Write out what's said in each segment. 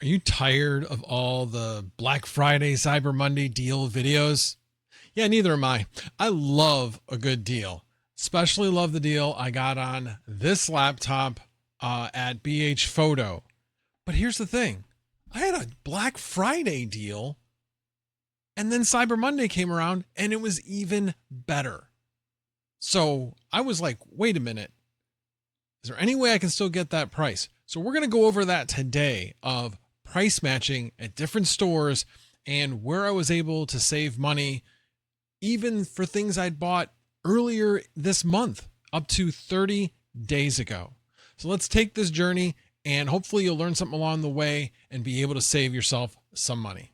Are you tired of all the Black Friday, Cyber Monday deal videos? Yeah, neither am I. I love a good deal. Especially love the deal I got on this laptop at BH Photo. But here's the thing. I had a Black Friday deal and then Cyber Monday came around and it was even better. So I was like, wait a minute. Is there any way I can still get that price? So we're going to go over that today of price matching at different stores and where I was able to save money, even for things I'd bought earlier this month, up to 30 days ago. So let's take this journey and hopefully you'll learn something along the way and be able to save yourself some money.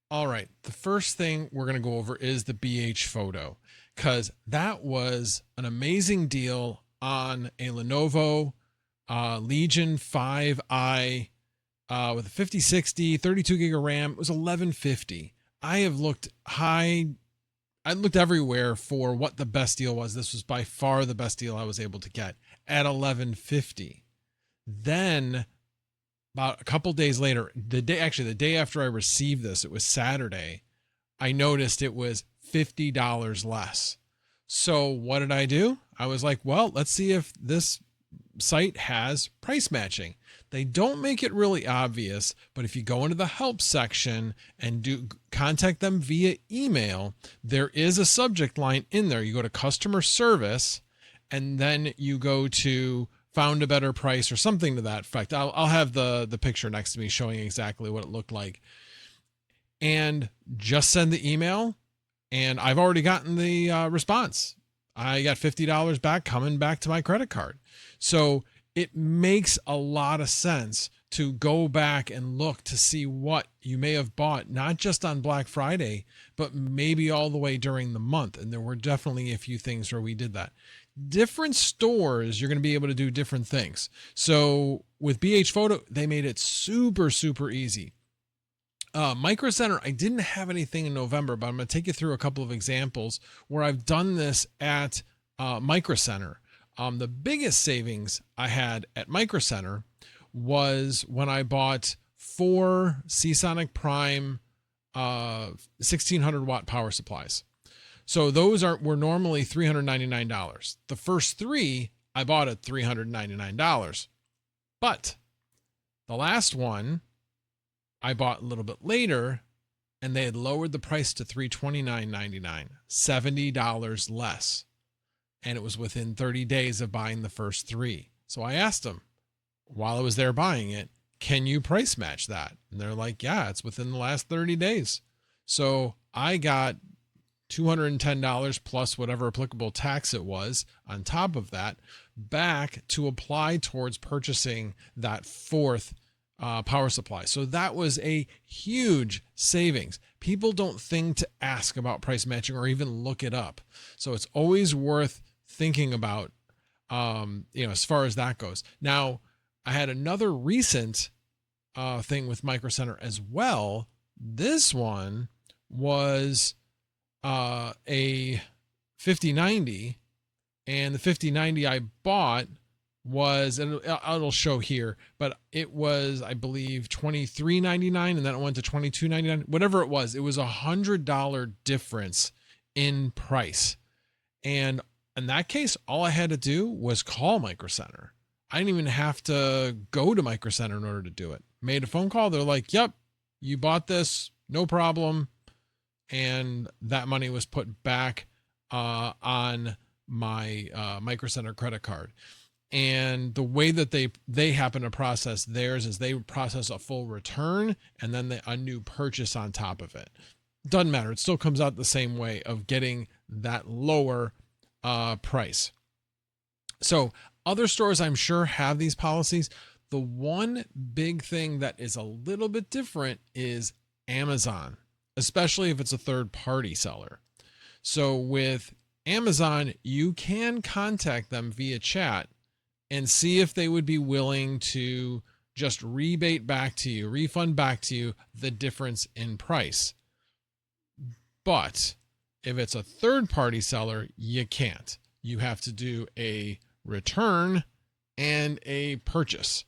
All right, the first thing we're going to go over is the BH Photo, because that was an amazing deal on a Lenovo Legion 5i with a 5060, 32 gig of RAM. It was 1150. I looked everywhere for what the best deal was. This was by far the best deal I was able to get at 1150. Then about a couple days later, the day after I received this, it was Saturday, I noticed it was $50 less. So what did I do? I was like, well, let's see if this site has price matching. They don't make it really obvious, but if you go into the help section and contact them via email, there is a subject line in there. You go to customer service and then you go to found a better price or something to that effect. I'll have the picture next to me showing exactly what it looked like. And just send the email. And I've already gotten the response. I got $50 back coming back to my credit card. So it makes a lot of sense to go back and look to see what you may have bought, not just on Black Friday, but maybe all the way during the month. And there were definitely a few things where we did that. Different stores, you're going to be able to do different things. So with BH Photo, they made it super, super easy. Microcenter, I didn't have anything in November, but I'm going to take you through a couple of examples where I've done this at Microcenter. The biggest savings I had at Microcenter was when I bought 4 Seasonic Prime 1600 watt power supplies. So those were normally $399. The first 3 I bought at $399. But the last one I bought a little bit later and they had lowered the price to $329.99, $70 less. And it was within 30 days of buying the first 3. So I asked them while I was there buying it, can you price match that? And they're like, yeah, it's within the last 30 days. So I got $210 plus whatever applicable tax it was on top of that back to apply towards purchasing that 4th power supply. So that was a huge savings. People don't think to ask about price matching or even look it up. So it's always worth thinking about, as far as that goes. Now, I had another recent thing with Microcenter as well. This one was a 5090, and the 5090 I bought was, and it'll show here, but it was, I believe, $23.99, and then it went to $22.99. Whatever it was $100 difference in price. And in that case, all I had to do was call Microcenter. I didn't even have to go to Microcenter in order to do it. Made a phone call. They're like, yep, you bought this, no problem. And that money was put back on my Microcenter credit card. And the way that they happen to process theirs is they process a full return and then a new purchase on top of it. Doesn't matter. It still comes out the same way of getting that lower price. So other stores I'm sure have these policies. The one big thing that is a little bit different is Amazon, especially if it's a third-party seller. So with Amazon, you can contact them via chat and see if they would be willing to just refund back to you the difference in price. But if it's a third-party seller, you can't. You have to do a return and a purchase.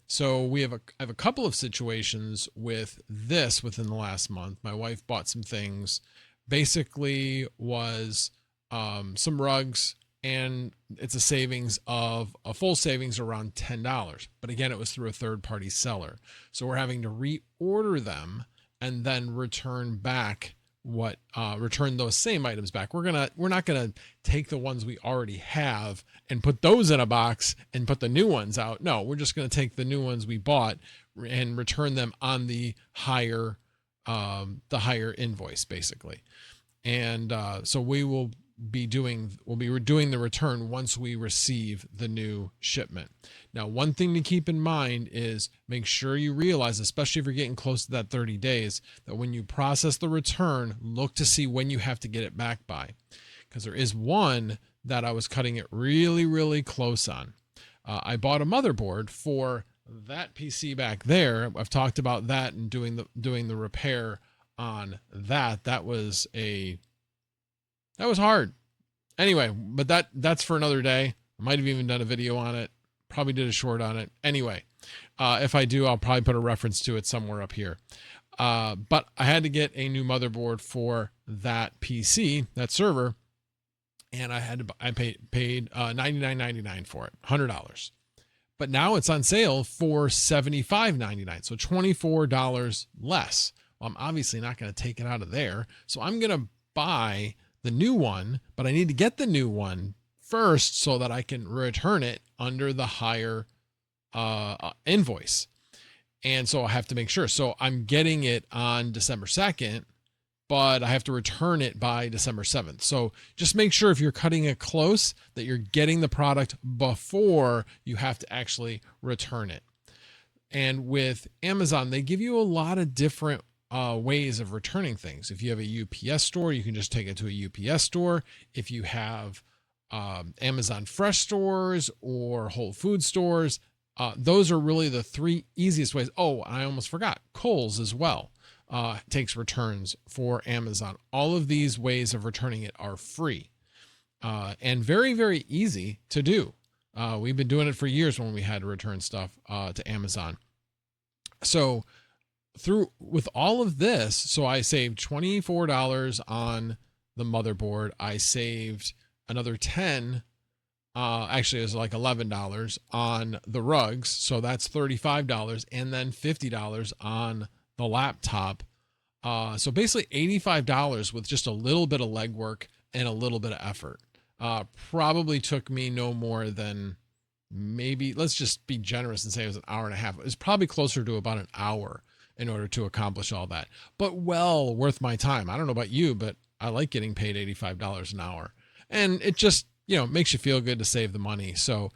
So I have a couple of situations with this within the last month. My wife bought some things, basically was some rugs, and it's a full savings around $10. But again, it was through a third party seller. So we're having to reorder them and then return those same items back. We're not gonna take the ones we already have and put those in a box and put the new ones out. No, we're just gonna take the new ones we bought and return them on the higher invoice, basically. And so we'll be doing the return once we receive the new shipment. Now, one thing to keep in mind is make sure you realize, especially if you're getting close to that 30 days, that when you process the return, look to see when you have to get it back by. Because there is one that I was cutting it really, really close on. I bought a motherboard for that PC back there. I've talked about that and doing the repair on that. That was hard. Anyway, but that's for another day. I might have even done a video on it. Probably did a short on it. Anyway, if I do, I'll probably put a reference to it somewhere up here. But I had to get a new motherboard for that PC, that server, and I paid $99.99 for it, $100. But now it's on sale for $75.99, so $24 less. Well, I'm obviously not going to take it out of there, so I'm going to buy the new one, but I need to get the new one first so that I can return it under the higher invoice. And so I have to make sure. So I'm getting it on December 2nd, but I have to return it by December 7th. So just make sure if you're cutting it close that you're getting the product before you have to actually return it. And with Amazon, they give you a lot of different ways of returning things. If you have a UPS store, you can just take it to a UPS store. If you have Amazon Fresh stores or Whole Food stores, those are really the three easiest ways. Oh, I almost forgot. Kohl's as well takes returns for Amazon. All of these ways of returning it are free and very, very easy to do. We've been doing it for years when we had to return stuff to Amazon. So with all of this, so I saved $24 on the motherboard. I saved another 10, actually it was like $11 on the rugs. So that's $35 and then $50 on the laptop. So basically $85 with just a little bit of legwork and a little bit of effort. Probably took me no more than maybe, let's just be generous and say it was an hour and a half. It was probably closer to about an hour in order to accomplish all that, but well worth my time. I don't know about you, but I like getting paid $85 an hour, and it just, makes you feel good to save the money. So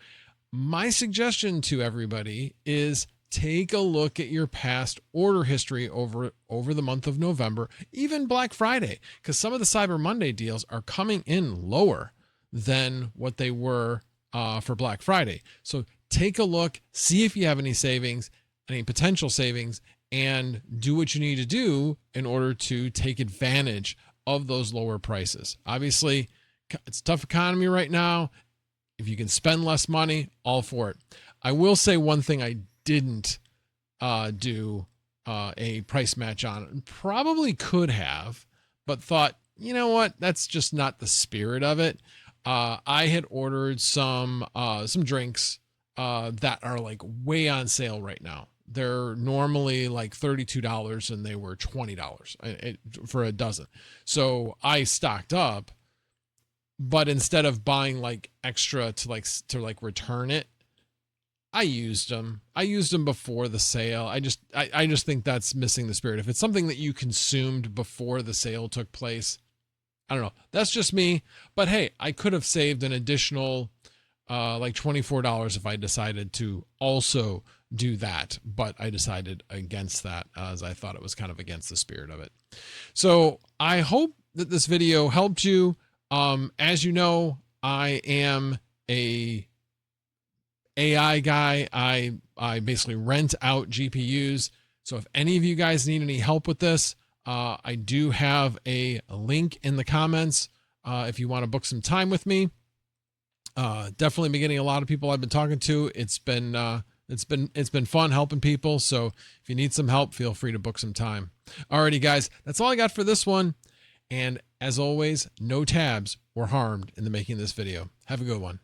my suggestion to everybody is take a look at your past order history over the month of November, even Black Friday, because some of the Cyber Monday deals are coming in lower than what they were for Black Friday. So take a look, see if you have any savings, any potential savings, and do what you need to do in order to take advantage of those lower prices. Obviously, it's a tough economy right now. If you can spend less money, all for it. I will say one thing I didn't do a price match on. Probably could have, but thought, you know what? That's just not the spirit of it. I had ordered some drinks that are like way on sale right now. They're normally like $32 and they were $20 for a dozen. So I stocked up, but instead of buying like extra to return it, I used them. I used them before the sale. I just think that's missing the spirit. If it's something that you consumed before the sale took place, I don't know. That's just me. But hey, I could have saved an additional like $24 if I decided to also do that. But I decided against that as I thought it was kind of against the spirit of it. So I hope that this video helped you. As you know, I am a AI guy. I basically rent out GPUs. So if any of you guys need any help with this, I do have a link in the comments if you want to book some time with me. Definitely been getting a lot of people I've been talking to. It's been fun helping people. So if you need some help, feel free to book some time. Alrighty, guys, that's all I got for this one. And as always, no tabs were harmed in the making of this video. Have a good one.